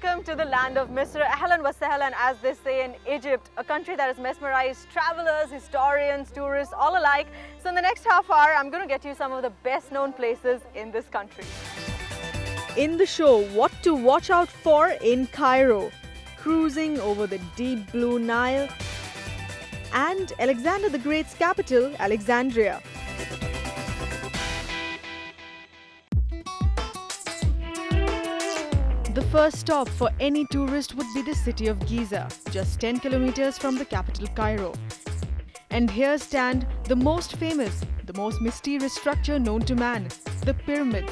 welcome to the land of Misr. Ahlan wa sahlan, as they say in Egypt, a country that has mesmerized travelers, historians, tourists, all alike. So in the next half hour, I'm going to get you some of the best known places in this country. In the show, what to watch out for in Cairo, cruising over the deep blue Nile, and Alexander the Great's capital, Alexandria. The first stop for any tourist would be the city of Giza, just 10 kilometers from the capital Cairo. And here stand the most famous, the most mysterious structure known to man, the pyramids.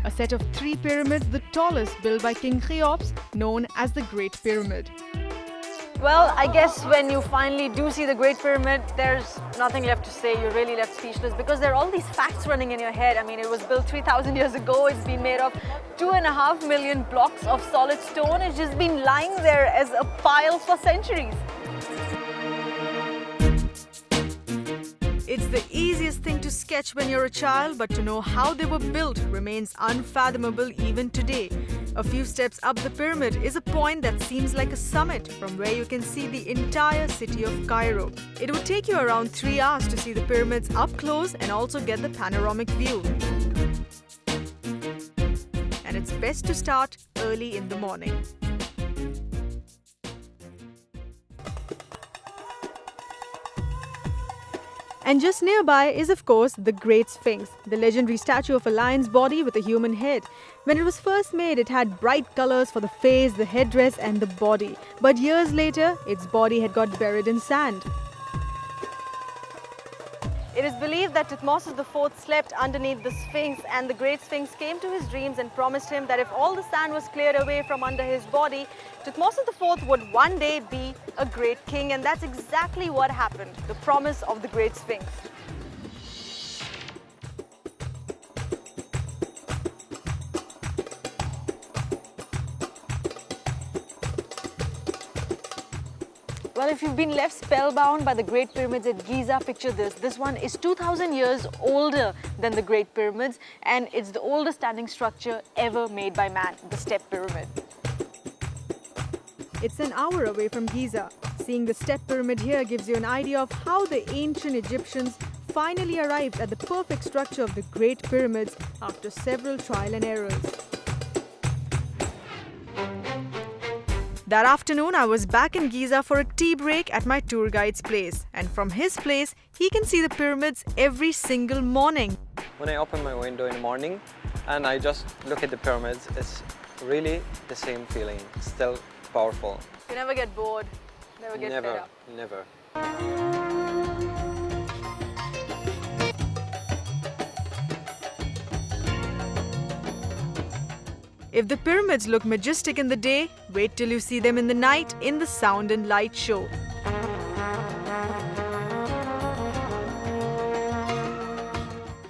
A set of 3 pyramids, the tallest built by King Cheops, known as the Great Pyramid. Well, I guess when you finally do see the Great Pyramid, there's nothing left to say. You're really left speechless because there are all these facts running in your head. I mean, it was built 3,000 years ago. It's been made of 2.5 million blocks of solid stone. It's just been lying there as a pile for centuries. It's the easiest thing to sketch when you're a child, but to know how they were built remains unfathomable even today. A few steps up the pyramid is a point that seems like a summit from where you can see the entire city of Cairo. It would take you around 3 hours to see the pyramids up close and also get the panoramic view. And it's best to start early in the morning. And just nearby is, of course, the Great Sphinx, the legendary statue of a lion's body with a human head. When it was first made, it had bright colors for the face, the headdress and the body. But years later, its body had got buried in sand. It is believed that Thutmose IV slept underneath the Sphinx, and the Great Sphinx came to his dreams and promised him that if all the sand was cleared away from under his body, Thutmose IV would one day be a great king, and that's exactly what happened, the promise of the Great Sphinx. Well, if you've been left spellbound by the Great Pyramids at Giza, picture this. This one is 2,000 years older than the Great Pyramids, and it's the oldest standing structure ever made by man, the Step Pyramid. It's an hour away from Giza. Seeing the Step Pyramid here gives you an idea of how the ancient Egyptians finally arrived at the perfect structure of the Great Pyramids after several trial and errors. That afternoon, I was back in Giza for a tea break at my tour guide's place. And from his place, he can see the pyramids every single morning. When I open my window in the morning and I just look at the pyramids, it's really the same feeling. It's still powerful. You never get bored, never get fed up. Never. If the pyramids look majestic in the day, wait till you see them in the night in the Sound and Light show.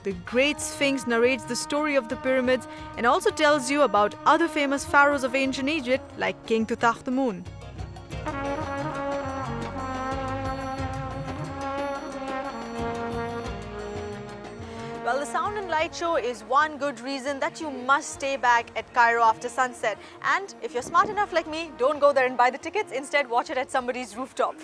The Great Sphinx narrates the story of the pyramids and also tells you about other famous pharaohs of ancient Egypt like King Tutankhamun. Well, the Sound and Light show is one good reason that you must stay back at Cairo after sunset. And if you're smart enough like me, don't go there and buy the tickets. Instead, watch it at somebody's rooftop.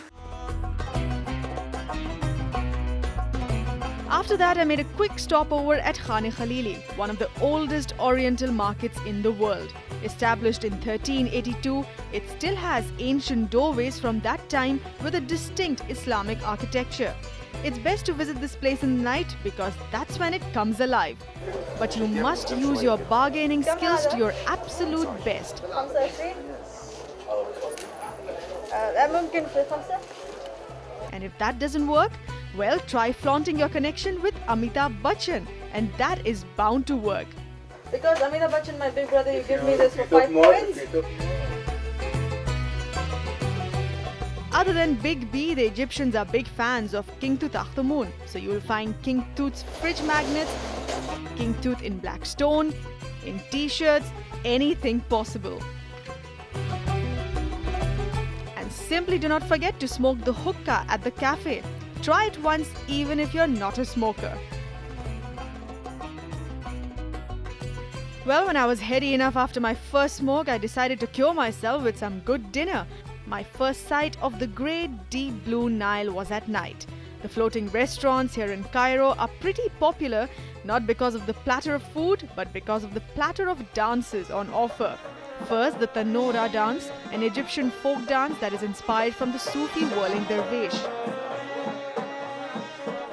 After that, I made a quick stopover at Khan-e Khalili, one of the oldest oriental markets in the world. Established in 1382, it still has ancient doorways from that time with a distinct Islamic architecture. It's best to visit this place in the night because that's when it comes alive. But you must use your bargaining skills to your absolute best. And if that doesn't work, well, try flaunting your connection with Amitabh Bachchan, and that is bound to work. Because Amitabh Bachchan, my big brother, you give me this for 5 points? Other than Big B, the Egyptians are big fans of King Tutankhamun. So you will find King Tut's fridge magnets, King Tut in black stone, in t-shirts, anything possible. And simply do not forget to smoke the hookah at the cafe. Try it once even if you're not a smoker. Well, when I was heady enough after my first smoke, I decided to cure myself with some good dinner. My first sight of the great deep blue Nile was at night. The floating restaurants here in Cairo are pretty popular, not because of the platter of food, but because of the platter of dances on offer. First, the Tanora dance, an Egyptian folk dance that is inspired from the Sufi whirling dervish.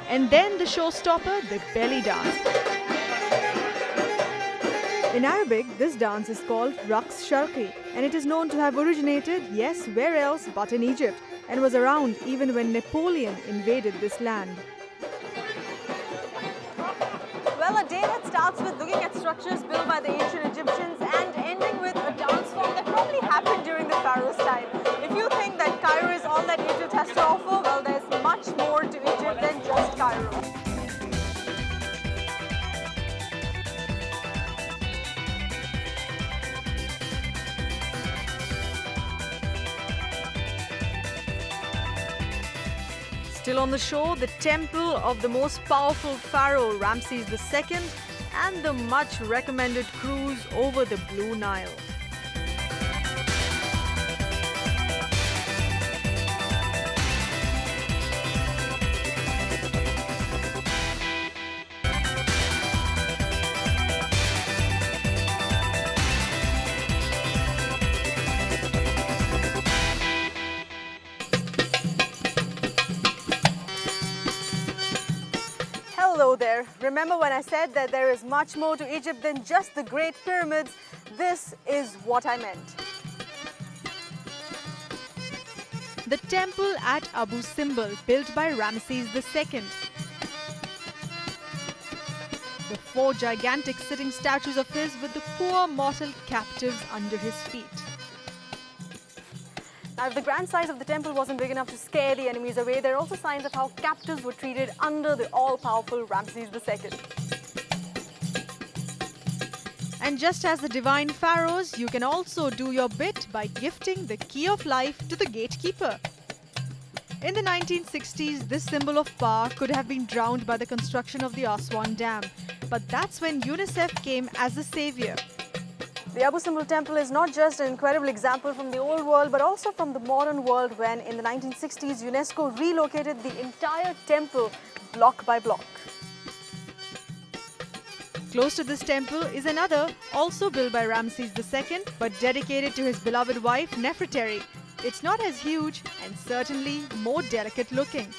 And then the showstopper, the belly dance. In Arabic, this dance is called Raqs Sharqi, and it is known to have originated, yes, where else but in Egypt, and was around even when Napoleon invaded this land. Well, a day that starts with looking at structures built by the ancient Egyptians and ending with a dance form that probably happened during the Pharaoh's time. If you think that Cairo is all that Egypt has to offer, well, there's much more to Egypt than just Cairo. Still on the show, the temple of the most powerful pharaoh Ramses II and the much recommended cruise over the Blue Nile. Hello there. Remember when I said that there is much more to Egypt than just the Great Pyramids? This is what I meant. The temple at Abu Simbel, built by Ramses II. The 4 gigantic sitting statues of his with the poor mortal captives under his feet. Now, if the grand size of the temple wasn't big enough to scare the enemies away, there are also signs of how captives were treated under the all-powerful Ramses II. And just as the divine pharaohs, you can also do your bit by gifting the key of life to the gatekeeper. In the 1960s, this symbol of power could have been drowned by the construction of the Aswan Dam. But that's when UNICEF came as the savior. The Abu Simbel temple is not just an incredible example from the old world, but also from the modern world when in the 1960s UNESCO relocated the entire temple block by block. Close to this temple is another, also built by Ramses II, but dedicated to his beloved wife Nefertari. It's not as huge and certainly more delicate looking.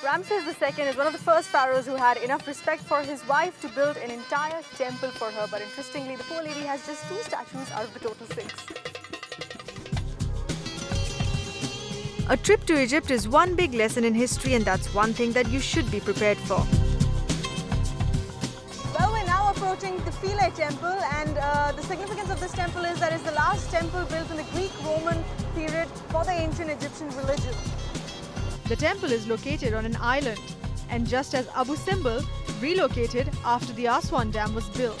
Ramses II is one of the first pharaohs who had enough respect for his wife to build an entire temple for her. But interestingly, the poor lady has just 2 statues out of the total 6. A trip to Egypt is one big lesson in history, and that's one thing that you should be prepared for. Well, we're now approaching the Philae temple, and the significance of this temple is that it's the last temple built in the Greek-Roman period for the ancient Egyptian religion. The temple is located on an island, and just as Abu Simbel, relocated after the Aswan Dam was built.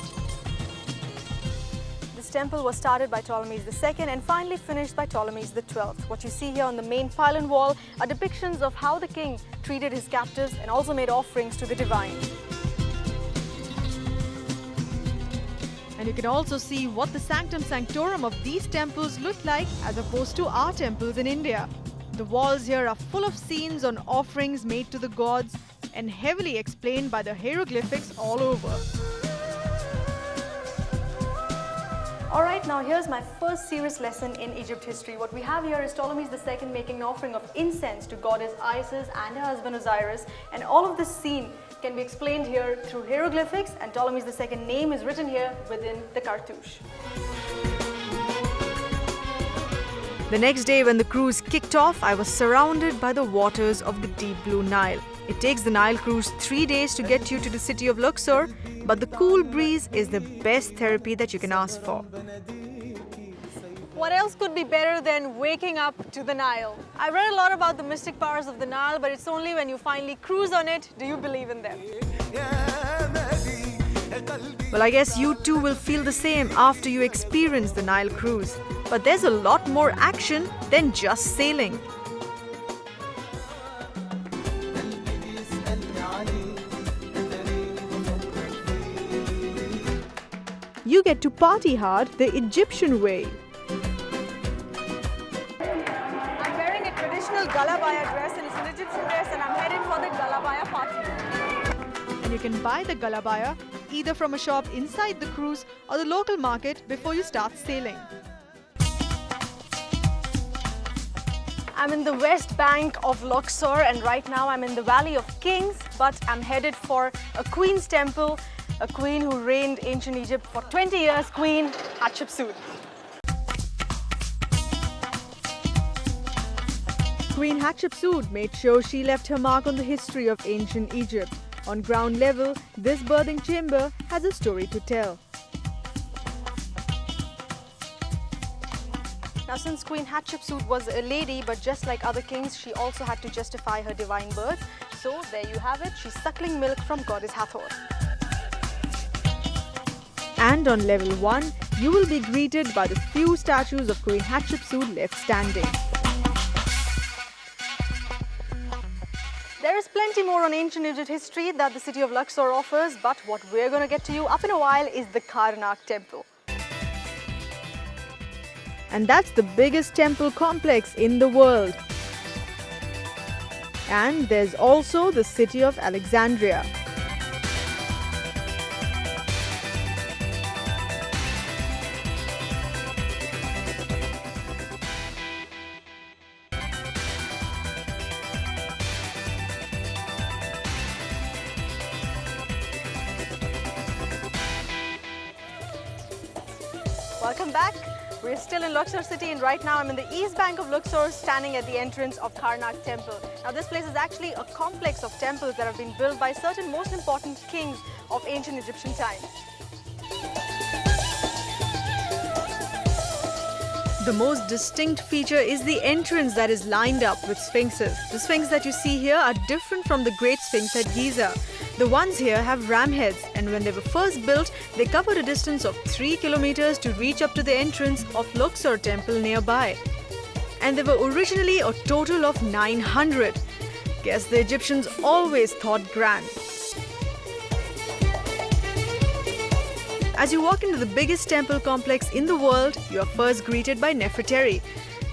This temple was started by Ptolemy II and finally finished by Ptolemy XII. What you see here on the main pylon wall are depictions of how the king treated his captives and also made offerings to the divine. And you can also see what the sanctum sanctorum of these temples look like as opposed to our temples in India. The walls here are full of scenes on offerings made to the gods and heavily explained by the hieroglyphics all over. Alright, now here's my first serious lesson in Egypt history. What we have here is Ptolemy II making an offering of incense to goddess Isis and her husband Osiris, and all of this scene can be explained here through hieroglyphics, and Ptolemy II's name is written here within the cartouche. The next day when the cruise kicked off, I was surrounded by the waters of the deep blue Nile. It takes the Nile cruise 3 days to get you to the city of Luxor, but the cool breeze is the best therapy that you can ask for. What else could be better than waking up to the Nile? I read a lot about the mystic powers of the Nile, but it's only when you finally cruise on it do you believe in them. Well, I guess you too will feel the same after you experience the Nile cruise. But there's a lot more action than just sailing. you get to party hard the Egyptian way. I'm wearing a traditional Galabaya dress and it's an Egyptian dress and I'm headed for the Galabaya party. And you can buy the galabaya either from a shop inside the cruise or the local market before you start sailing. I'm in the west bank of Luxor and right now I'm in the Valley of Kings, but I'm headed for a queen's temple, a queen who reigned ancient Egypt for 20 years, Queen Hatshepsut. Queen Hatshepsut made sure she left her mark on the history of ancient Egypt. On ground level, this birthing chamber has a story to tell. Now, since Queen Hatshepsut was a lady, but just like other kings, she also had to justify her divine birth. So there you have it, she's suckling milk from goddess Hathor. And on level 1, you will be greeted by the few statues of Queen Hatshepsut left standing. There is plenty more on ancient Egypt history that the city of Luxor offers, but what we're going to get to you up in a while is the Karnak temple. And that's the biggest temple complex in the world. And there's also the city of Alexandria. Welcome back. We're still in Luxor city and right now I'm in the east bank of Luxor standing at the entrance of Karnak temple. Now this place is actually a complex of temples that have been built by certain most important kings of ancient Egyptian times. The most distinct feature is the entrance that is lined up with sphinxes. The sphinx that you see here are different from the Great Sphinx at Giza. The ones here have ram heads, and when they were first built, they covered a distance of 3 kilometers to reach up to the entrance of Luxor temple nearby. And there were originally a total of 900. Guess the Egyptians always thought grand. As you walk into the biggest temple complex in the world, you are first greeted by Nefertari.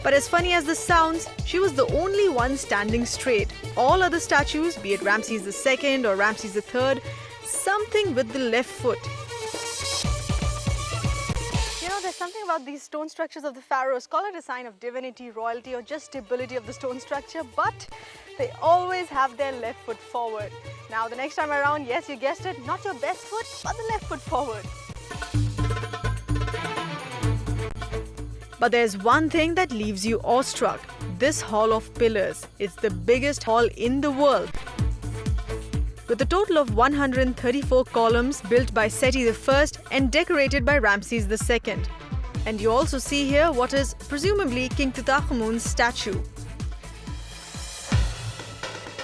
But as funny as this sounds, she was the only one standing straight. All other statues, be it Ramses II or Ramses III, something with the left foot. You know, there's something about these stone structures of the pharaohs, call it a sign of divinity, royalty, or just stability of the stone structure, but they always have their left foot forward. Now, the next time around, yes, you guessed it, not your best foot, but the left foot forward. But there's one thing that leaves you awestruck. This hall of pillars. It's the biggest hall in the world. With a total of 134 columns built by Seti I and decorated by Ramses II. And you also see here what is presumably King Tutankhamun's statue.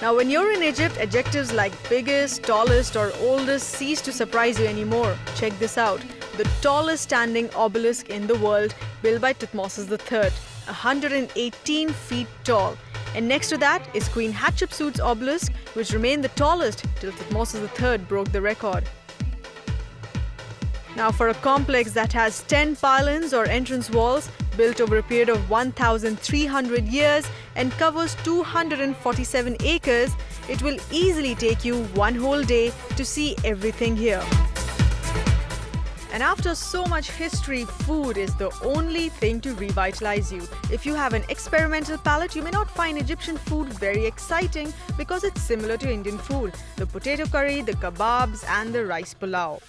Now when you're in Egypt, adjectives like biggest, tallest or oldest cease to surprise you anymore. Check this out. The tallest standing obelisk in the world, built by Thutmose III, 118 feet tall. And next to that is Queen Hatshepsut's obelisk, which remained the tallest till Thutmose III broke the record. Now for a complex that has 10 pylons or entrance walls, built over a period of 1,300 years and covers 247 acres, it will easily take you one whole day to see everything here. And after so much history, food is the only thing to revitalize you. If you have an experimental palate, you may not find Egyptian food very exciting because it's similar to Indian food. The potato curry, the kebabs and the rice pulao.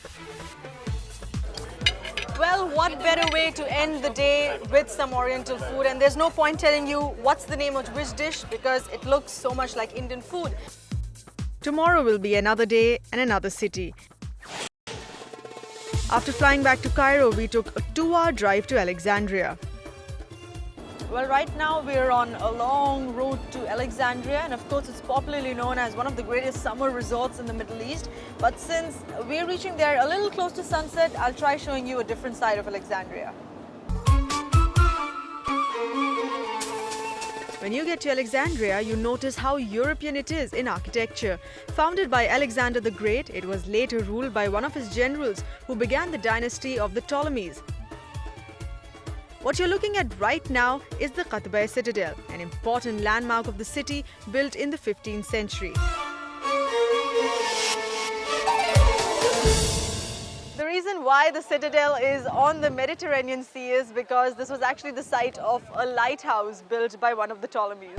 Well, what better way to end the day with some Oriental food? And there's no point telling you what's the name of which dish because it looks so much like Indian food. Tomorrow will be another day and another city. After flying back to Cairo, we took a 2-hour drive to Alexandria. Well, right now we're on a long road to Alexandria, and of course it's popularly known as one of the greatest summer resorts in the Middle East. But since we're reaching there a little close to sunset, I'll try showing you a different side of Alexandria. When you get to Alexandria, you notice how European it is in architecture. Founded by Alexander the Great, it was later ruled by one of his generals who began the dynasty of the Ptolemies. What you're looking at right now is the Qatbeh Citadel, an important landmark of the city built in the 15th century. The reason why the citadel is on the Mediterranean Sea is because this was actually the site of a lighthouse built by one of the Ptolemies.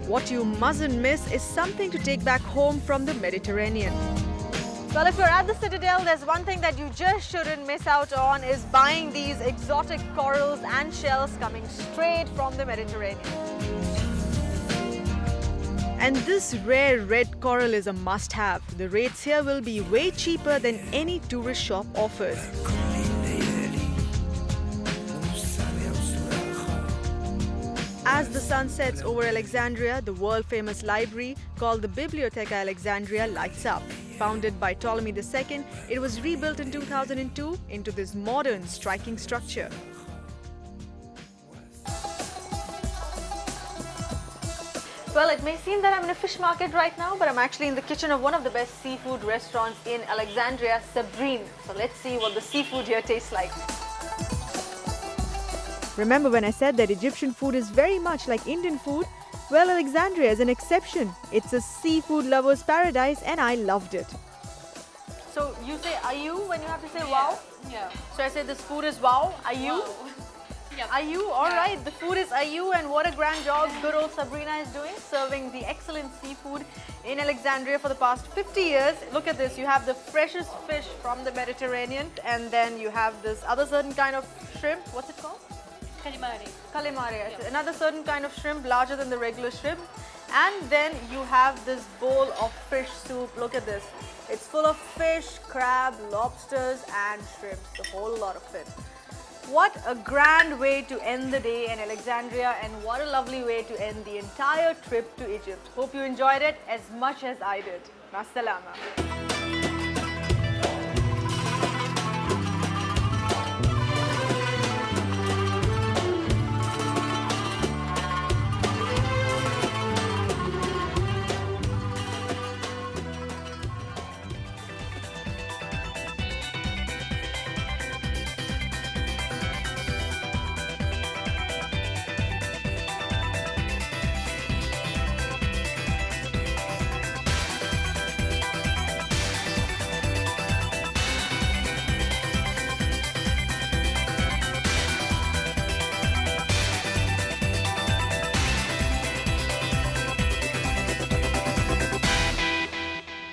What you mustn't miss is something to take back home from the Mediterranean. Well, if you're at the citadel, there's one thing that you just shouldn't miss out on is buying these exotic corals and shells coming straight from the Mediterranean. And this rare red coral is a must-have. The rates here will be way cheaper than any tourist shop offers. As the sun sets over Alexandria, the world-famous library called the Bibliotheca Alexandria lights up. Founded by Ptolemy II, it was rebuilt in 2002 into this modern, striking structure. Well, it may seem that I'm in a fish market right now, but I'm actually in the kitchen of one of the best seafood restaurants in Alexandria, Sabrine. So let's see what the seafood here tastes like. Remember when I said that Egyptian food is very much like Indian food? Well, Alexandria is an exception. It's a seafood lover's paradise and I loved it. So you say ayu when you have to say wow? Yeah. So I say this food is wow, ayu? Wow. Yep. Ayu, alright, the food is ayu and what a grand job good old Sabrina is doing, serving the excellent seafood in Alexandria for the past 50 years. Look at this, you have the freshest fish from the Mediterranean and then you have this other certain kind of shrimp, what's it called? Calamari. Calamari, yes. Another certain kind of shrimp, larger than the regular shrimp. And then you have this bowl of fish soup. Look at this. It's full of fish, crab, lobsters and shrimps. A whole lot of it. What a grand way to end the day in Alexandria and what a lovely way to end the entire trip to Egypt. Hope you enjoyed it as much as I did. Ma salama.